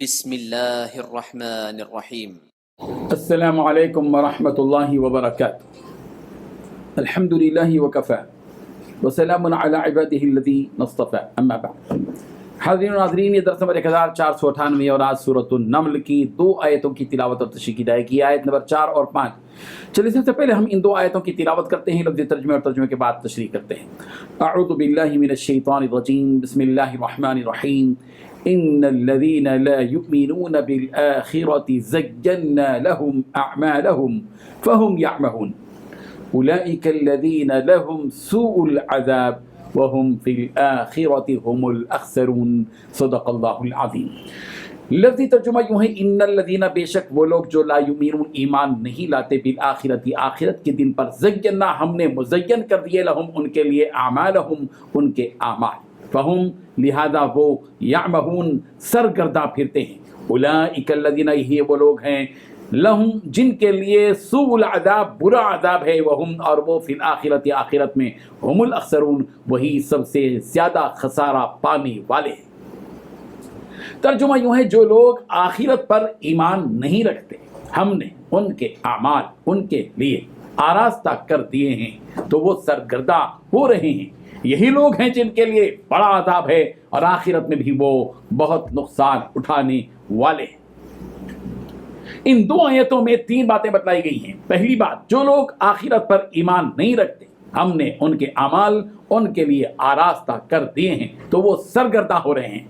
بسم اللہ الرحمن الرحیم۔ السلام علیکم ورحمۃ اللہ وبرکاتہ۔ الحمد للہ وکفی وسلام علی عبادہ الذین اصطفی، اما بعد۔ حاضرین و ناظرین، یہ درس نمبر 1498 اور آج سورۃ النمل کی 2 آیتوں کی تلاوت اور تشریح کی جائے گی، آیت نمبر 4 اور 5۔ چلیے سب سے پہلے ہم ان 2 آیتوں کی تلاوت کرتے ہیں، لفظ ترجمے اور ترجمے کے بعد تشریح کرتے ہیں۔ اعوذ باللہ من الشیطان الرجیم، بسم اللہ الرحمن الرحیم۔ ان الذين لا يؤمنون بالآخرة زينا لهم أعمالهم فهم يعمهون أولئك الذين لهم سوء العذاب وهم في الآخرة هم الأخسرون۔ صدق اللہ العظیم۔ لفظی ترجمہ یوں ہے، ان الذین، بے شک وہ لوگ جو لا یؤمنون، ایمان نہیں لاتے، بالآخرت، آخرت کے دن پر، زینا، ہم نے مزین کر دیے، لہم، ان کے لیے، اعمالہم، ان کے اعمال، فہم، لہذا وہ، یعمہون، سرگرداں پھرتے ہیں، اولئک الذین، یہ وہ لوگ ہیں، لہم، جن کے لیے، سوء العذاب، برا عذاب ہے، وہم، اور وہ، فی الآخرت، آخرت میں، ہم الاخسرون، وہی سب سے زیادہ خسارہ پانے والے ہیں۔ ترجمہ یوں ہے، جو لوگ آخرت پر ایمان نہیں رکھتے، ہم نے ان کے اعمال ان کے لیے آراستہ کر دیے ہیں تو وہ سرگرداں ہو رہے ہیں۔ یہی لوگ ہیں جن کے لیے بڑا عذاب ہے اور آخرت میں بھی وہ بہت نقصان اٹھانے والے ہیں۔ ان 2 آیتوں میں 3 باتیں بتلائی گئی ہیں۔ پہلی بات، جو لوگ آخرت پر ایمان نہیں رکھتے، ہم نے ان کے اعمال ان کے لیے آراستہ کر دیے ہیں تو وہ سرگرداں ہو رہے ہیں،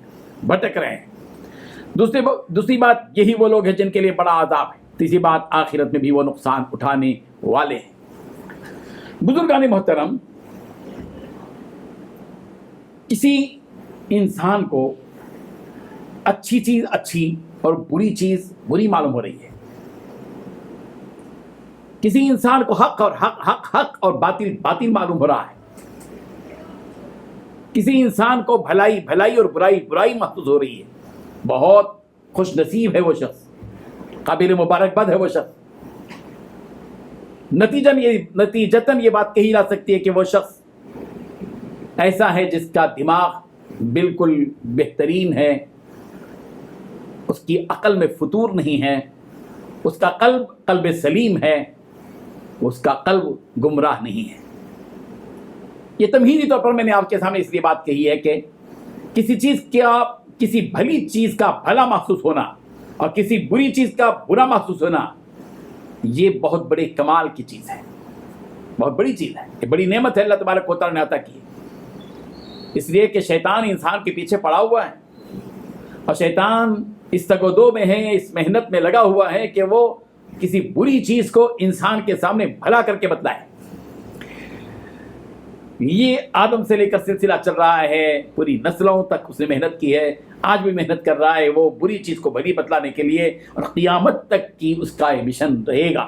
بھٹک رہے ہیں۔ دوسری بات، یہی وہ لوگ ہیں جن کے لیے بڑا عذاب ہے۔ تیسری بات، آخرت میں بھی وہ نقصان اٹھانے والے ہیں۔ بزرگان محترم، کسی انسان کو اچھی چیز اچھی اور بری چیز بری معلوم ہو رہی ہے۔ کسی انسان کو حق اور باطل باطل معلوم ہو رہا ہے۔ کسی انسان کو بھلائی اور برائی محسوس ہو رہی ہے۔ بہت خوش نصیب ہے وہ شخص، قابل مبارکباد ہے وہ شخص۔ نتیجتاً یہ بات کہی جا سکتی ہے کہ وہ شخص ایسا ہے جس کا دماغ بالکل بہترین ہے، اس کی عقل میں فطور نہیں ہے، اس کا قلب سلیم ہے، اس کا قلب گمراہ نہیں ہے۔ یہ تمہیدی طور پر میں نے آپ کے سامنے اس لیے بات کہی ہے کہ کسی بھلی چیز کا بھلا محسوس ہونا اور کسی بری چیز کا برا محسوس ہونا، یہ بہت بڑے کمال کی چیز ہے، بہت بڑی چیز ہے، یہ بڑی نعمت ہے اللہ تبارک و تعالیٰ نے عطا کی۔ اس لیے کہ شیطان انسان کے پیچھے پڑا ہوا ہے اور شیطان اس تگ و دو میں ہے، اس محنت میں لگا ہوا ہے کہ وہ کسی بری چیز کو انسان کے سامنے بھلا کر کے بتلائے۔ یہ آدم سے لے کر سلسلہ چل رہا ہے، پوری نسلوں تک اس نے محنت کی ہے، آج بھی محنت کر رہا ہے وہ بری چیز کو بھلی بتلانے کے لیے، اور قیامت تک کی اس کا یہ مشن رہے گا۔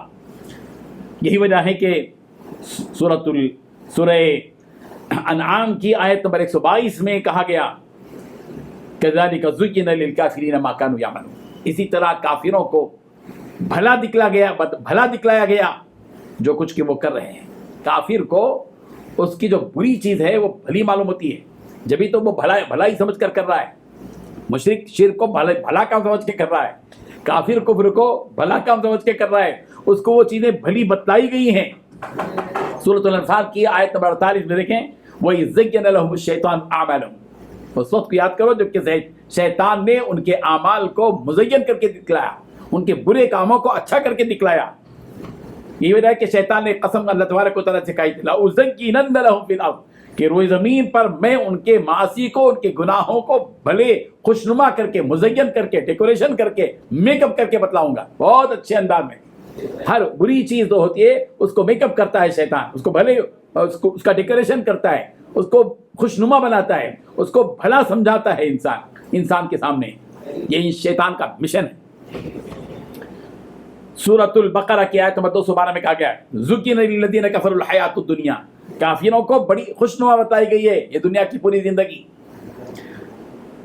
یہی وجہ ہے کہ سورہ انعام کی آیت نمبر 122 میں کہا گیا، كَذَلِكَ زُيِّنَ لِلْكَافِرِينَ مَا كَانُوا يَعْمَلُونَ، اسی طرح کافروں کو بھلا دکھلایا گیا جو کچھ کہ وہ کر رہے ہیں۔ کافر کو اس کی جو بری چیز ہے وہ بھلی معلوم ہوتی ہے، جبھی تو وہ بھلائی سمجھ کر رہا ہے۔ مشرک شرک کو بھلا کام سمجھ کے کر رہا ہے، کافر کفر کو بھلا کام سمجھ کے کر رہا ہے، اس کو وہ چیزیں بھلی بتلائی گئی ہیں۔ سورۃ الانفال کی آیت نمبر 48 میں دیکھیں، وَإِذْ زَيَّنَ لَهُمُ الشَّيْطَانُ أَعْمَالَهُمْ، اس وقت کو یاد کرو جب کہ شیطان نے ان کے اعمال کو مزین کر کے دکھلایا، ان کے برے کاموں کو اچھا کر کے دکھلایا۔ یہ وجہ ہے کہ شیطان نے قسم اللہ تبارک و تعالیٰ سے کہی تھی، لَأُزَيِّنَنَّ لَهُمْ فِي الْأَرْضِ، کہ روئے زمین پر میں ان کے معاصی کو، ان کے گناہوں کو بھلے خوشنما کر کے، مزین کر کے، ڈیکوریشن کر کے، میک اپ کر کے بتلاؤں گا، بہت اچھے انداز میں۔ ہر بری چیز جو ہوتی ہے اس کو میک اپ کرتا ہے شیطان، اس کو بھلے اس کا ڈیکوریشن کرتا ہے، اس کو خوشنما بناتا ہے، اس کو بھلا سمجھاتا ہے انسان کے سامنے۔ یہی شیطان کا مشن ہے۔ سورۃ البقرہ کی آیت نمبر 212 میں کہا گیا، زُيِّنَ لِلَّذِينَ كَفَرُوا الْحَيَاةُ الدُّنْيَا، کافروں کو بڑی خوشنما بتائی گئی ہے یہ دنیا کی پوری زندگی۔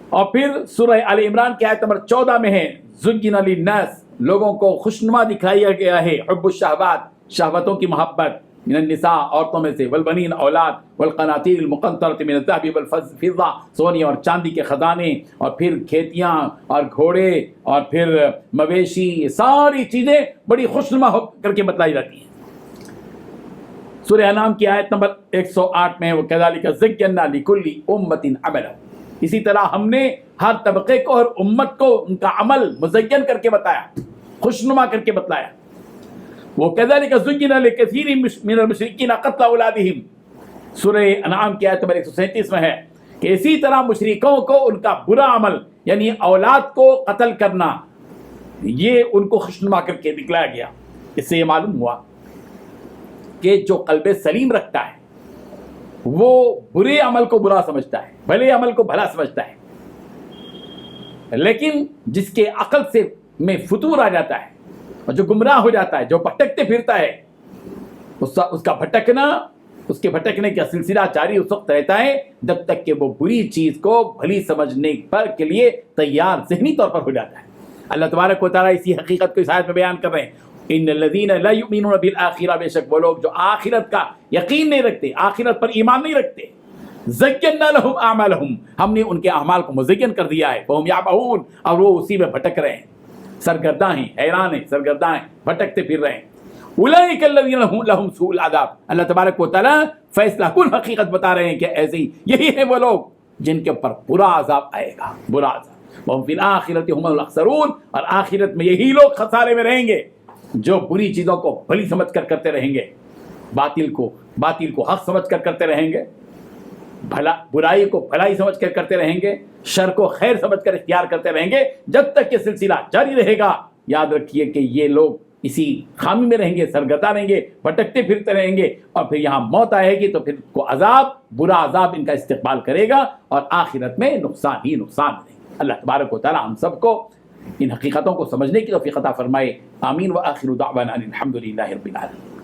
اور پھر سورہ آل عمران کی آیت نمبر 14 میں ہے، زُيِّنَ لِلنَّاسِ، لوگوں کو خوشنما دکھایا گیا ہے، حب الشہوات، شہوتوں کی محبت، من النساء عورتوں میں سے، والبنین اولاد، والقناطیر المقنطرۃ من الذهب والفضہ سونے اور چاندی کے خزانے، اور پھر کھیتیاں اور گھوڑے اور پھر مویشی، یہ ساری چیزیں بڑی خوشنما ہو کر کے بتلائی جاتی ہیں۔ سورہ انعام کی آیت نمبر 108 میں وَكَذَلِكَ زَيَّنَّا لِكُلِّ أُمَّةٍ عَمَلَهُمْ، اسی طرح ہم نے ہر طبقے کو اور امت کو ان کا عمل مزین کر کے بتایا، خوشنما کر کے بتلایا۔ وَكَذَلِكَ زُيِّنَ لِكَثِيرٍ مِّنَ الْمُشْرِكِينَ قَتْلَ أَوْلَادِهِمْ، سورہ انعام کی آیت نمبر 137 میں ہے کہ اسی طرح مشرکوں کو ان کا برا عمل یعنی اولاد کو قتل کرنا، یہ ان کو خوشنما کر کے دکھلایا گیا۔ اس سے یہ معلوم ہوا کہ جو قلب سلیم رکھتا ہے وہ برے عمل کو برا سمجھتا ہے، بھلے عمل کو بھلا سمجھتا ہے، لیکن جس کے عقل سے میں فتور آ جاتا ہے اور جو گمراہ ہو جاتا ہے، جو بھٹکتے پھرتا ہے، اس کا بھٹکنا، اس کے بھٹکنے کا سلسلہ جاری اس وقت رہتا ہے جب تک کہ وہ بری چیز کو بھلی سمجھنے پر کے لیے تیار ذہنی طور پر ہو جاتا ہے۔ اللہ تبارک و تعالیٰ اسی حقیقت کو اس آیت میں بیان کر رہے ہیں، ان الذین لا یؤمنون بالآخرہ، بے شک وہ لوگ جو آخرت کا یقین نہیں رکھتے، آخرت پر ایمان نہیں رکھتے، زینا لہم اعمالہم، ہم نے ان کے اعمال کو مزین کر دیا ہے، فہم یعمہون، اور وہ اسی میں بھٹک رہے ہیں، سرگرداں ہیں، حیران ہیں، سرگرداں ہیں، بھٹکتے پھر رہے ہیں۔ اولئک الذین لہم سوء العذاب، اللہ تبارک و تعالیٰ فیصلہ کن حقیقت بتا رہے ہیں کہ ایسے ہی یہی ہیں وہ لوگ جن کے اوپر برا عذاب آئے گا، برا عذاب۔ وَهُمْ فِي الْآخِرَةِ هُمُ الْأَخْسَرُونَ، اور آخرت میں یہی لوگ خسارے میں رہیں گے جو بری چیزوں کو بھلی سمجھ کر کرتے رہیں گے، باطل کو حق سمجھ کر کرتے رہیں گے، برائی کو بھلائی سمجھ کر کرتے رہیں گے، شر کو خیر سمجھ کر اختیار کرتے رہیں گے، جب تک یہ سلسلہ جاری رہے گا۔ یاد رکھیے کہ یہ لوگ اسی خامی میں رہیں گے، سرگرداں رہیں گے، بھٹکتے پھرتے رہیں گے، اور پھر یہاں موت آئے گی تو پھر کو عذاب، برا عذاب ان کا استقبال کرے گا، اور آخرت میں نقصان ہی نقصان ہے۔ اللہ تبارک و تعالی ہم سب کو ان حقیقتوں کو سمجھنے کی توفیق عطا فرمائے۔ آمین۔ وآخر دعوانا الحمد للہ رب العالمین۔